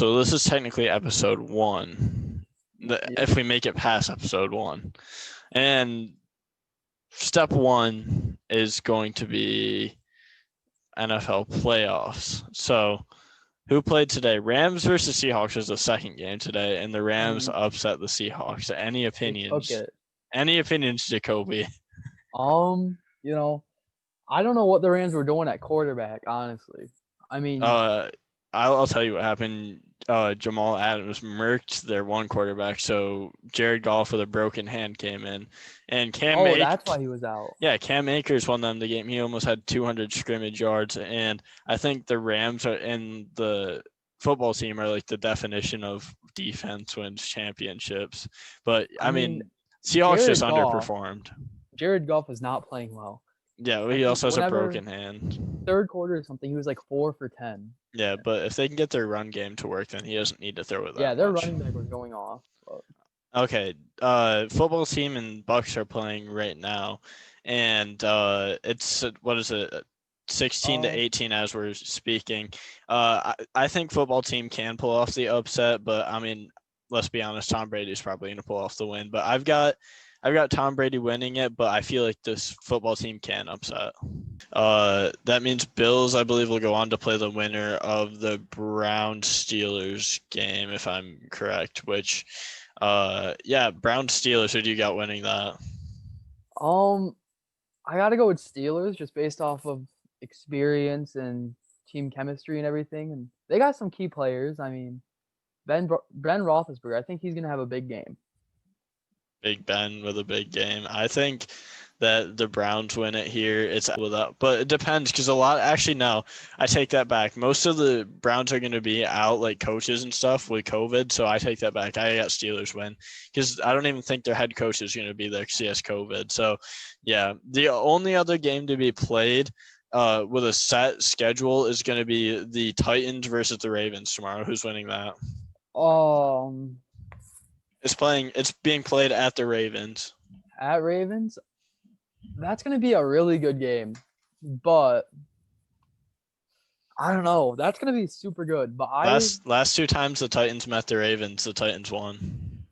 So this is technically episode 1. If we make it past episode 1. And step 1 is going to be NFL playoffs. So who played today? Rams versus Seahawks was the second game today, and the Rams upset the Seahawks. Any opinions? Any opinions, Jacoby? I don't know what the Rams were doing at quarterback, honestly. I mean, I'll tell you what happened. Jamal Adams murked their one quarterback, so Jared Goff with a broken hand came in, and that's why he was out. Yeah, Cam Akers won them the game. He almost had 200 scrimmage yards, and I think the Rams and the football team are like the definition of defense wins championships. But I mean Seahawks just underperformed. Jared Goff was not playing well. Yeah, well, he also has a broken hand. Third quarter or something, he was like 4 for 10. Yeah, but if they can get their run game to work, then he doesn't need to throw it that Yeah, their much. running back was going off. But... Okay, football team and Bucks are playing right now, and it's what is it, 16-18 as we're speaking. I think football team can pull off the upset, but I mean, let's be honest, Tom Brady's probably gonna pull off the win. But I've got Tom Brady winning it, but I feel like this football team can upset. That means Bills, I believe, will go on to play the winner of the Browns-Steelers game, if I'm correct, which, Browns-Steelers, who do you got winning that? I got to go with Steelers just based off of experience and team chemistry and everything. And they got some key players. I mean, Ben Roethlisberger, I think he's going to have a big game. Big Ben with a big game. I think that the Browns win it here. It's with that, but it depends because I take that back. Most of the Browns are going to be out, like coaches and stuff with COVID. So I take that back. I got Steelers win because I don't even think their head coach is going to be there because he has COVID. So yeah, the only other game to be played with a set schedule is going to be the Titans versus the Ravens tomorrow. Who's winning that? It's being played at the Ravens. At Ravens? That's going to be a really good game. But I don't know. That's going to be super good. But last two times the Titans met the Ravens, the Titans won.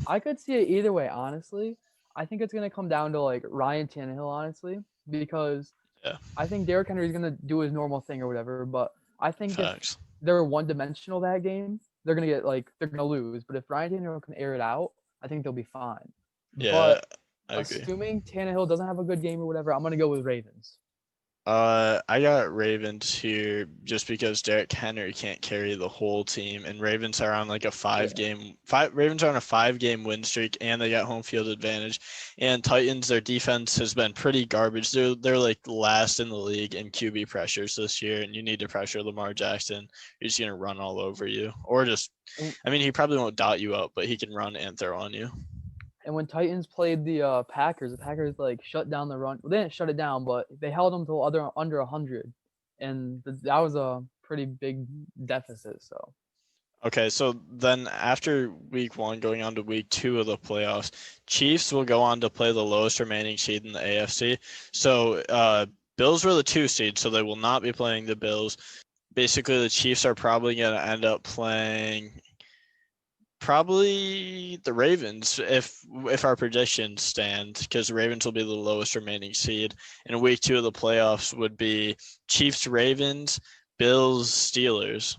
I could see it either way, honestly. I think it's going to come down to like Ryan Tannehill, honestly, because I think Derrick Henry is going to do his normal thing or whatever, but I think if they're one-dimensional that game, they're going to lose. But if Ryan Tannehill can air it out, I think they'll be fine. Yeah, but I agree. Assuming Tannehill doesn't have a good game or whatever, I'm going to go with Ravens. I got Ravens here just because Derrick Henry can't carry the whole team, and Ravens are on like a Ravens are on a 5-game win streak, and they got home field advantage. And Titans, their defense has been pretty garbage. They're like last in the league in QB pressures this year, and you need to pressure Lamar Jackson. He's gonna run all over you, or he probably won't dot you up, but he can run and throw on you. And when Titans played the Packers like shut down the run. Well, they didn't shut it down, but they held them to under 100, and that was a pretty big deficit. So. Okay, so then after week 1, going on to week 2 of the playoffs, Chiefs will go on to play the lowest remaining seed in the AFC. So Bills were the 2 seed, so they will not be playing the Bills. Basically, the Chiefs are probably going to end up playing probably the Ravens if our predictions stand, because the Ravens will be the lowest remaining seed. And week 2 of the playoffs would be Chiefs, Ravens, Bills, Steelers.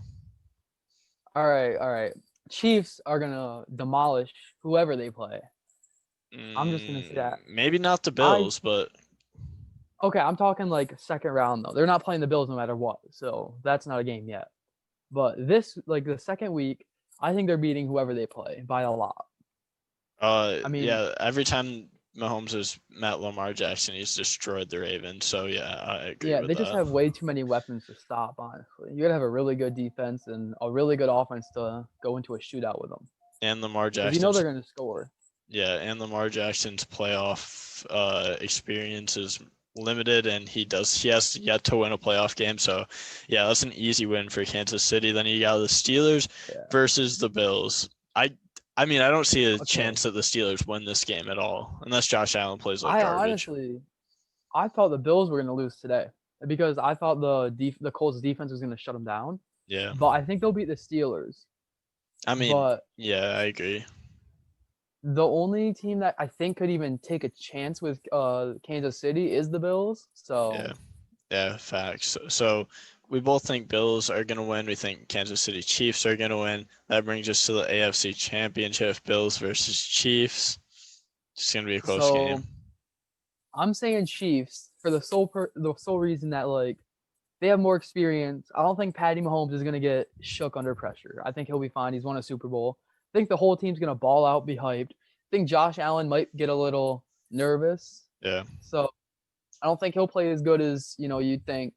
All right. Chiefs are going to demolish whoever they play. I'm just going to say that. Maybe not the Bills, but... Okay, I'm talking like second round, though. They're not playing the Bills no matter what, so that's not a game yet. But the second week, I think they're beating whoever they play by a lot. Every time Mahomes has met Lamar Jackson, he's destroyed the Ravens. So, yeah, I agree with that. Yeah, they just have way too many weapons to stop, honestly. You got to have a really good defense and a really good offense to go into a shootout with them. And Lamar Jackson. You know they're going to score. Yeah, and Lamar Jackson's playoff experience is limited, and he has yet to win a playoff game. So, yeah, that's an easy win for Kansas City. Then you got the Steelers versus the Bills. I mean, I don't see a chance that the Steelers win this game at all, unless Josh Allen plays like garbage. I thought the Bills were going to lose today because I thought the Colts defense was going to shut them down. Yeah. But I think they'll beat the Steelers. I mean, but yeah, I agree. the only team that I think could even take a chance with Kansas City is the Bills. So Yeah, facts. So we both think Bills are going to win. We think Kansas City Chiefs are going to win. That brings us to the AFC Championship, Bills versus Chiefs. It's going to be a close game. I'm saying Chiefs for the sole reason that like they have more experience. I don't think Patty Mahomes is gonna get shook under pressure. I think he'll be fine. He's won a Super Bowl. I think the whole team's gonna ball out, be hyped. I think Josh Allen might get a little nervous. Yeah. So I don't think he'll play as good as you'd think.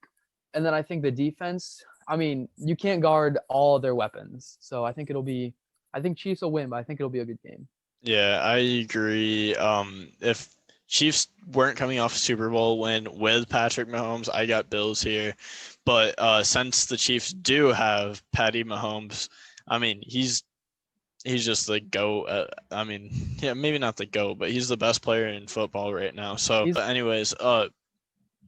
And then I think the defense. I mean, you can't guard all of their weapons. So I think Chiefs will win, but I think it'll be a good game. Yeah, I agree. If Chiefs weren't coming off a Super Bowl win with Patrick Mahomes, I got Bills here. But since the Chiefs do have Patty Mahomes, I mean, he's just the GOAT. I mean, yeah, maybe not the GOAT, but he's the best player in football right now. So, but anyways,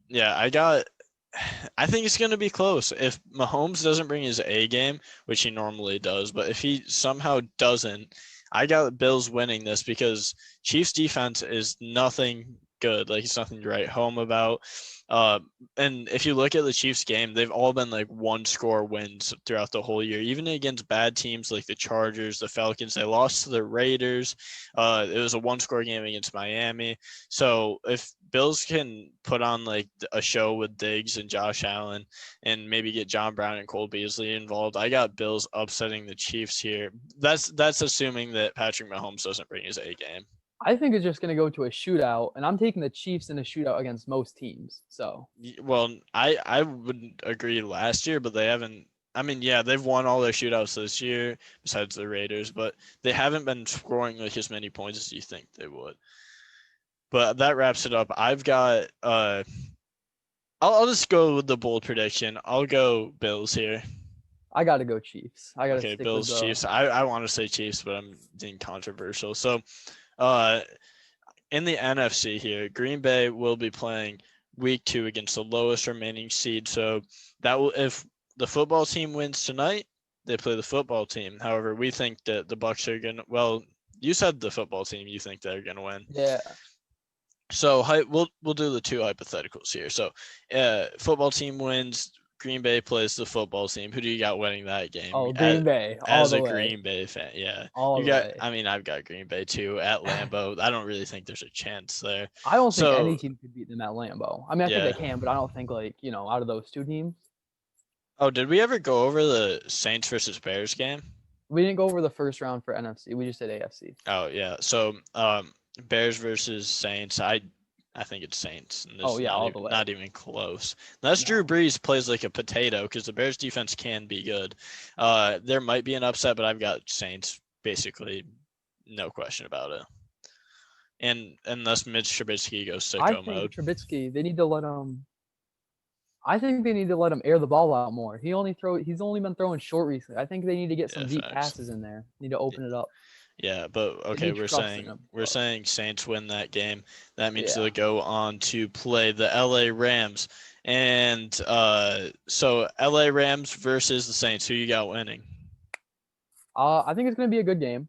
yeah, I think it's going to be close. If Mahomes doesn't bring his A game, which he normally does, but if he somehow doesn't, I got Bills winning this because Chiefs defense is nothing good. Like, it's nothing to write home about. And if you look at the Chiefs game, they've all been like one score wins throughout the whole year, even against bad teams like the Chargers, the Falcons. They lost to the Raiders. It was a one score game against Miami. So if Bills can put on like a show with Diggs and Josh Allen and maybe get John Brown and Cole Beasley involved, I got Bills upsetting the Chiefs here. That's assuming that Patrick Mahomes doesn't bring his A game. I think it's just going to go to a shootout, and I'm taking the Chiefs in a shootout against most teams. So, well, I wouldn't agree last year, but they haven't. I mean, yeah, they've won all their shootouts this year, besides the Raiders, but they haven't been scoring like as many points as you think they would. But that wraps it up. I've got. I'll just go with the bold prediction. I'll go Bills here. I got to go Chiefs. I got to stick Bills, with Chiefs. I want to say Chiefs, but I'm being controversial. So, in the NFC here, Green Bay will be playing week 2 against the lowest remaining seed. So that will, if the football team wins tonight, they play the football team. However, we think that the Bucs are gonna. Well, you said the football team. You think they're gonna win. Yeah. So we'll do the two hypotheticals here. So, football team wins. Green Bay plays the football team. Who do you got winning that game? Oh, Green Bay. As a Green Bay fan, yeah. All the way. I mean, I've got Green Bay too at Lambeau. I don't really think there's a chance there. I don't think any team could beat them at Lambeau. I mean, I think they can, but I don't think out of those two teams. Oh, did we ever go over the Saints versus Bears game? We didn't go over the first round for NFC. We just did AFC. Oh yeah. So Bears versus Saints. I think it's Saints. All the way. Not even close. Unless Drew Brees plays like a potato, because the Bears defense can be good. There might be an upset, but I've got Saints basically, no question about it. And unless Mitch Trubisky goes sicko mode. Trubisky, they need to let him. I think they need to let him air the ball out more. He's only been throwing short recently. I think they need to get some deep passes in there. Need to open it up. Yeah, but okay, we're saying Saints win that game. That means they'll go on to play the LA Rams. And so LA Rams versus the Saints. Who you got winning? I think it's going to be a good game,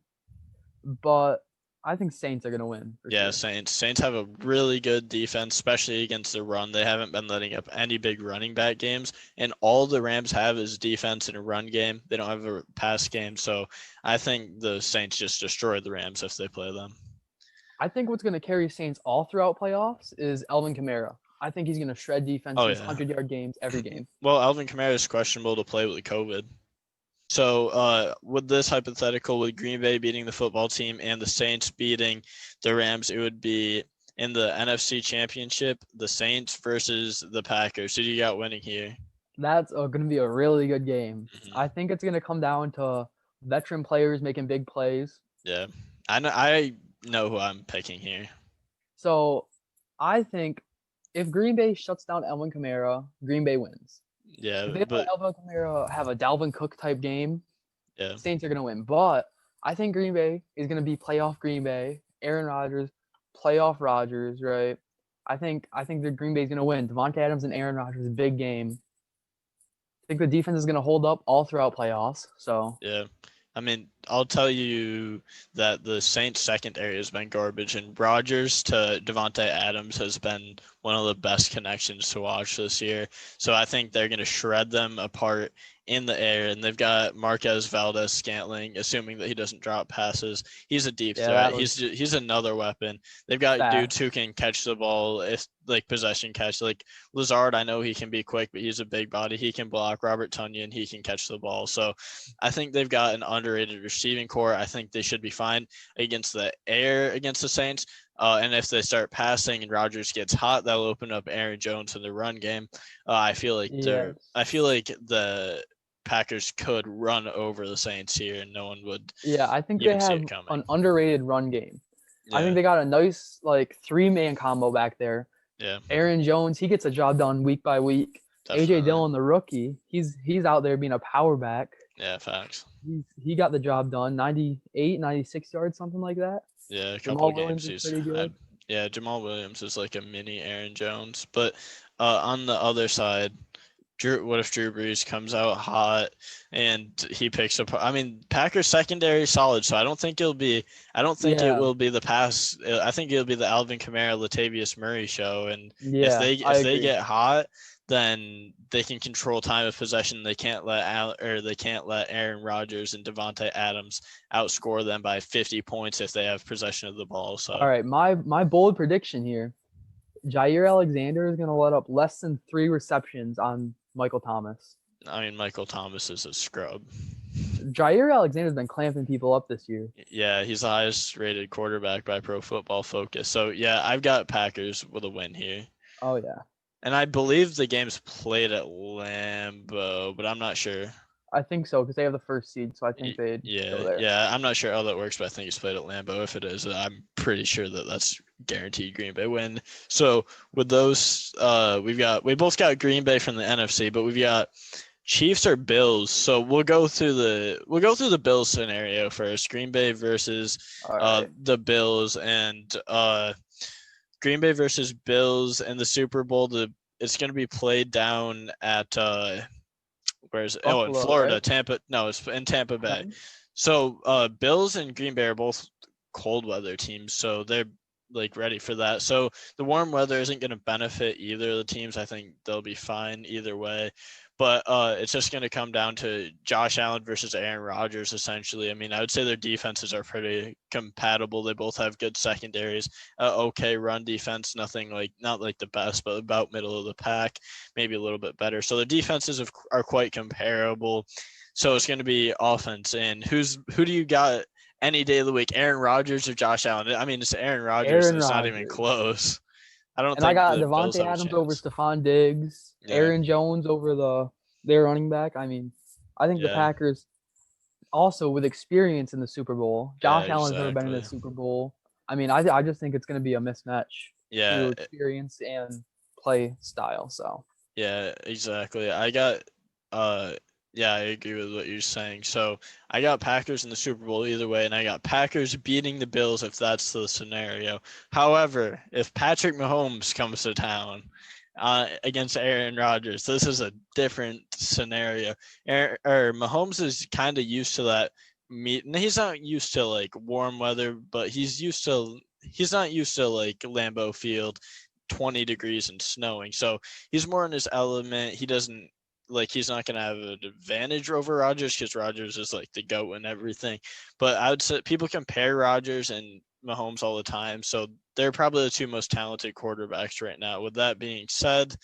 but I think Saints are going to win. Yeah, sure. Saints have a really good defense, especially against the run. They haven't been letting up any big running back games, and all the Rams have is defense and a run game. They don't have a pass game, so I think the Saints just destroy the Rams if they play them. I think what's going to carry Saints all throughout playoffs is Alvin Kamara. I think he's going to shred defenses, 100-yard games every game. Well, Alvin Kamara is questionable to play with COVID. So with this hypothetical, with Green Bay beating the football team and the Saints beating the Rams, it would be in the NFC Championship, the Saints versus the Packers. Who do you got winning here? That's going to be a really good game. Mm-hmm. I think it's going to come down to veteran players making big plays. Yeah, I know who I'm picking here. So I think if Green Bay shuts down Alvin Kamara, Green Bay wins. Yeah, if they let Alvin Kamara have a Dalvin Cook type game, Saints are going to win. But I think Green Bay is going to be playoff Green Bay, Aaron Rodgers, playoff Rodgers, right? I think the Green Bay is going to win. Devontae Adams and Aaron Rodgers, big game. think the defense is going to hold up all throughout playoffs. So yeah. I mean, I'll tell you that the Saints secondary has been garbage, and Rodgers to Devontae Adams has been one of the best connections to watch this year. So I think they're going to shred them apart in the air, and they've got Marquez Valdez-Scantling, assuming that he doesn't drop passes. He's a deep threat. He's another weapon. They've got dudes who can catch the ball, if like possession catch. Like Lazard, I know he can be quick, but he's a big body. He can block. Robert Tonyan, he can catch the ball. So I think they've got an underrated receiving core. I think they should be fine against the air against the Saints. And if they start passing and Rodgers gets hot, that'll open up Aaron Jones in the run game. I feel like the Packers could run over the Saints here, and no one would. Yeah, I think they have an underrated run game. Yeah. I think they got a nice like 3-man combo back there. Yeah. Aaron Jones, he gets a job done week by week. Definitely. AJ Dillon, the rookie, he's out there being a power back. Yeah, facts. He got the job done, 98, 96 yards, something like that. Yeah, a couple of games he's pretty good. Yeah, Jamal Williams is like a mini Aaron Jones. But on the other side, what if Drew Brees comes out hot and he picks up? I mean, Packers secondary is solid, so I don't think it will be the pass. I think it'll be the Alvin Kamara, Latavius Murray show. And if they get hot, then they can control time of possession. They can't let Aaron Rodgers and Devontae Adams outscore them by 50 points if they have possession of the ball. So all right, my bold prediction here: Jair Alexander is going to let up less than 3 receptions on Michael Thomas. I mean, Michael Thomas is a scrub. Jair Alexander's been clamping people up this year. Yeah, he's the highest rated quarterback by Pro Football Focus. So yeah, I've got Packers with a win here. Oh yeah. And I believe the game's played at Lambeau, but I'm not sure. I think so, because they have the first seed, so I think they'd go there. Yeah, I'm not sure how that works, but I think it's played at Lambeau. If it is, I'm pretty sure that that's guaranteed Green Bay win. So with those, we both got Green Bay from the NFC, but we've got Chiefs or Bills. So we'll go through the Bills scenario first. Green Bay versus the Bills, and Green Bay versus Bills in the Super Bowl. It's going to be played down at in Florida, right? Tampa. No, it's in Tampa Bay. Okay. So Bills and Green Bay are both cold weather teams, so they're like ready for that. So the warm weather isn't going to benefit either of the teams. I think they'll be fine either way. But it's just going to come down to Josh Allen versus Aaron Rodgers, essentially. I mean, I would say their defenses are pretty compatible. They both have good secondaries, okay run defense, not like the best, but about middle of the pack, maybe a little bit better. So the defenses are quite comparable. So it's going to be offense. And who do you got any day of the week, Aaron Rodgers or Josh Allen? I mean, it's Aaron Rodgers. It's not even close. I got Devontae Adams over Stephon Diggs, Aaron Jones over their running back. I mean, I think the Packers also with experience in the Super Bowl. Josh Allen's never been in the Super Bowl. I mean, I just think it's going to be a mismatch. Yeah, through experience and play style. So yeah, exactly. I agree with what you're saying. So I got Packers in the Super Bowl either way, and I got Packers beating the Bills if that's the scenario. However, if Patrick Mahomes comes to town against Aaron Rodgers, this is a different scenario. Mahomes is kind of used to that. He's not used to like warm weather, but he's not used to like Lambeau Field, 20 degrees and snowing. So he's more in his element. He's not going to have an advantage over Rodgers because Rodgers is like the GOAT and everything. But I would say people compare Rodgers and Mahomes all the time. So they're probably the two most talented quarterbacks right now. With that being said,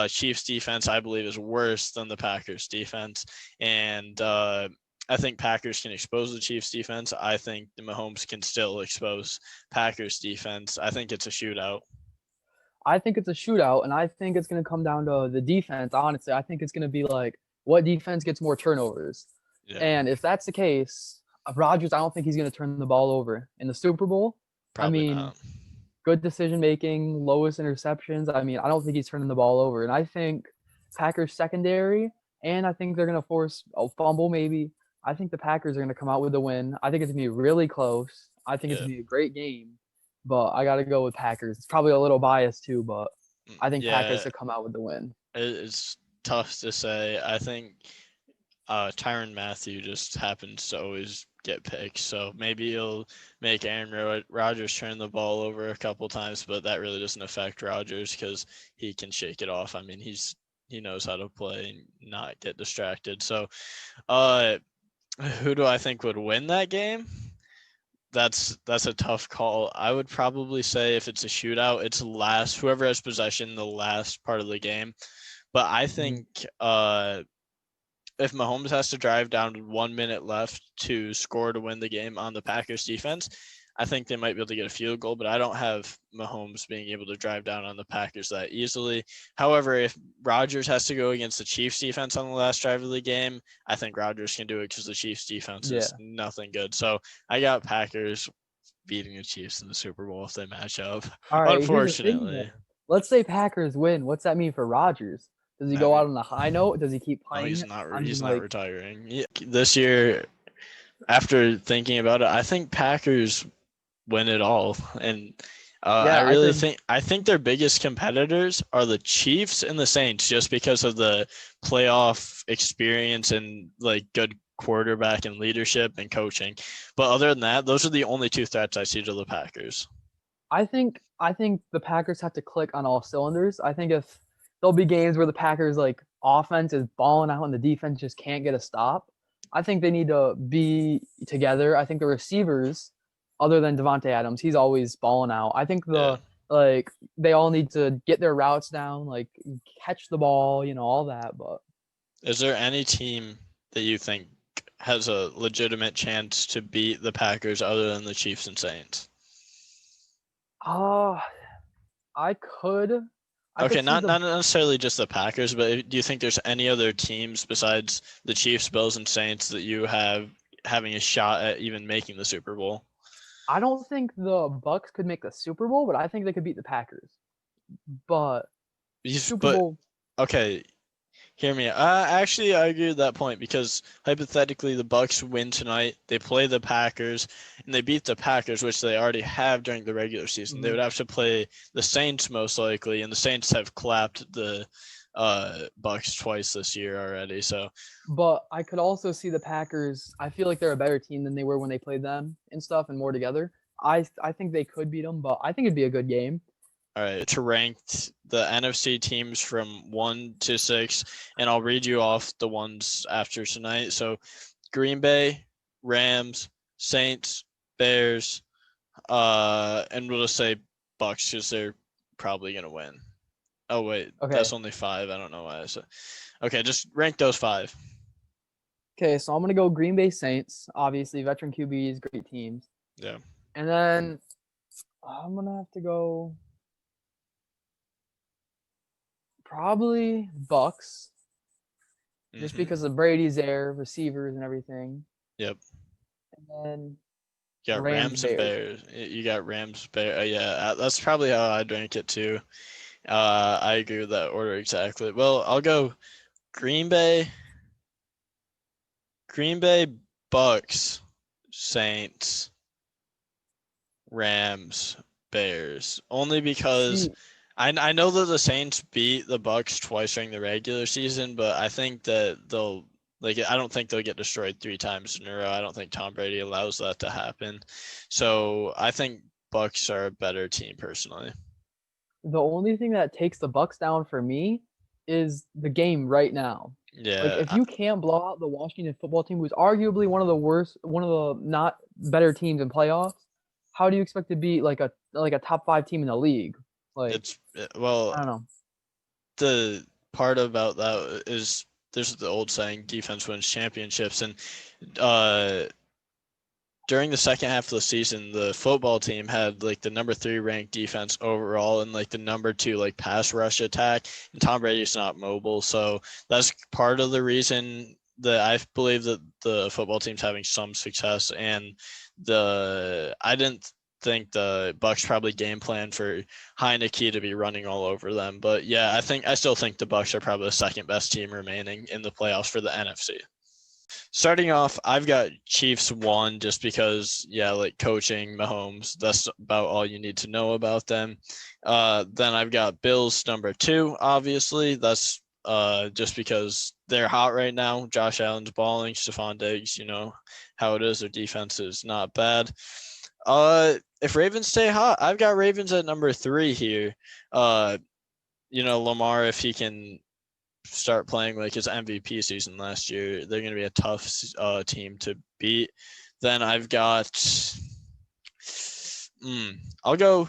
Chiefs defense, I believe, is worse than the Packers defense. And I think Packers can expose the Chiefs defense. I think the Mahomes can still expose Packers defense. I think it's a shootout. I think it's a shootout, and I think it's going to come down to the defense, honestly. I think it's going to be like, what defense gets more turnovers? Yeah. And if that's the case, Rodgers, I don't think he's going to turn the ball over. In the Super Bowl, Probably not. Good decision-making, lowest interceptions. I mean, I don't think he's turning the ball over. And I think Packers secondary, and I think they're going to force a fumble maybe. I think the Packers are going to come out with a win. I think it's going to be really close. I think it's going to be a great game. But I got to go with Packers. It's probably a little biased too, but I think Packers to come out with the win. It's tough to say. I think Tyrann Mathieu just happens to always get picked, so maybe he'll make Aaron Rodgers turn the ball over a couple times, but that really doesn't affect Rodgers because he can shake it off. I mean, he knows how to play and not get distracted. So, who do I think would win that game? That's a tough call. I would probably say if it's a shootout, it's whoever has possession the last part of the game. But I think if Mahomes has to drive down to 1 minute left to score to win the game on the Packers defense, I think they might be able to get a field goal, but I don't have Mahomes being able to drive down on the Packers that easily. However, if Rodgers has to go against the Chiefs defense on the last drive of the game, I think Rodgers can do it because the Chiefs defense is nothing good. So I got Packers beating the Chiefs in the Super Bowl if they match up. All right, unfortunately. Let's say Packers win. What's that mean for Rodgers? Does he go out on a high note? Does he keep playing? No, he's not. He's not retiring. This year, after thinking about it, I think Packers win it all, and I think their biggest competitors are the Chiefs and the Saints, just because of the playoff experience and like good quarterback and leadership and coaching. But other than that, those are the only two threats I see to the Packers. I think the Packers have to click on all cylinders. I think if there'll be games where the Packers like offense is balling out and the defense just can't get a stop, I think they need to be together. I think the receivers, other than Devontae Adams, he's always balling out. I think they all need to get their routes down, like catch the ball, all that. But is there any team that you think has a legitimate chance to beat the Packers other than the Chiefs and Saints? Okay, not necessarily just the Packers, but do you think there's any other teams besides the Chiefs, Bills, and Saints that you have having a shot at even making the Super Bowl? I don't think the Bucks could make the Super Bowl, but I think they could beat the Packers. But Super Bowl. Okay, hear me. Actually, I agree with that point because hypothetically, the Bucks win tonight. They play the Packers, and they beat the Packers, which they already have during the regular season. They would have to play the Saints most likely, and the Saints have clapped the Bucks twice this year already. So, but I could also see the Packers. I feel like they're a better team than they were when they played them and stuff, and more together. I think they could beat them, but I think it'd be a good game. All right, to rank the NFC teams from 1 to 6, and I'll read you off the ones after tonight. So, Green Bay, Rams, Saints, Bears, and we'll just say Bucks because they're probably gonna win. Oh wait, That's only 5. I don't know why I said. Okay, just rank those 5. Okay, so I'm gonna go Green Bay Saints. Obviously, veteran QBs, great teams. Yeah. And then I'm gonna have to go. Probably Bucks, just because of Brady's there, receivers and everything. Yep. And then you got Rams and Bears. You got Rams, Bears. Yeah, that's probably how I'd rank it too. I agree with that order exactly. Well, I'll go Green Bay, Bucks, Saints, Rams, Bears. Only because I know that the Saints beat the Bucks twice during the regular season, but I think that I don't think they'll get destroyed 3 times in a row. I don't think Tom Brady allows that to happen. So I think Bucks are a better team personally. The only thing that takes the Bucks down for me is the game right now. Yeah. Like if you can't blow out the Washington football team, who's arguably one of the not better teams in playoffs, how do you expect to beat like a top 5 team in the league? Like I don't know. The part about that is there's the old saying, defense wins championships, and during the second half of the season, the football team had like the number 3 ranked defense overall and like the number 2 like pass rush attack. And Tom Brady's not mobile, so that's part of the reason that I believe that the football team's having some success. And I didn't think the Bucks probably game plan for Heineke to be running all over them, but yeah, I still think the Bucks are probably the second best team remaining in the playoffs for the NFC. Starting off, I've got Chiefs 1 just because, like coaching, Mahomes, that's about all you need to know about them. Then I've got Bills number 2, obviously. That's just because they're hot right now. Josh Allen's balling, Stephon Diggs, you know how it is. Their defense is not bad. If Ravens stay hot, I've got Ravens at number 3 here. You know, Lamar, if he can start playing like his MVP season last year, they're going to be a tough team to beat. Then I've got I'll go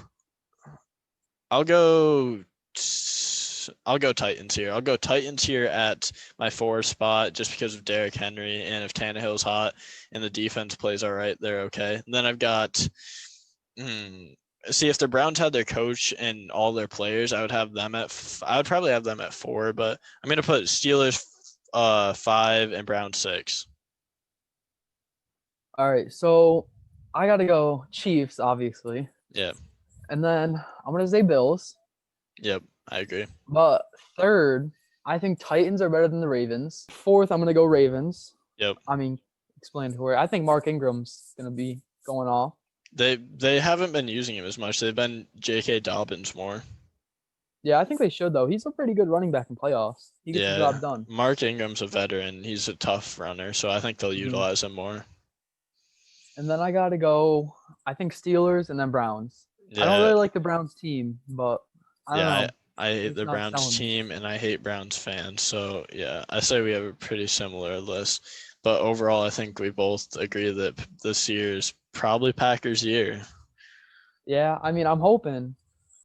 Titans here. I'll go Titans here at my 4 spot just because of Derrick Henry, and if Tannehill's hot and the defense plays all right, they're okay. And then I've got see, if the Browns had their coach and all their players, I would probably have them at 4, but I'm going to put Steelers 5 and Browns 6. All right, so I got to go Chiefs, obviously. Yeah. And then I'm going to say Bills. Yep, I agree. But 3rd, I think Titans are better than the Ravens. 4th, I'm going to go Ravens. Yep. I mean, explanatory. I think Mark Ingram's going to be going off. They haven't been using him as much. They've been J.K. Dobbins more. Yeah, I think they should, though. He's a pretty good running back in playoffs. He gets the job done. Mark Ingram's a veteran. He's a tough runner, so I think they'll utilize him more. And then I got to go, I think Steelers and then Browns. Yeah. I don't really like the Browns team, but I don't know. I hate the Browns team, and I hate Browns fans. So, yeah, I say we have a pretty similar list. But overall, I think we both agree that this year is probably Packers' year. Yeah, I mean, I'm hoping.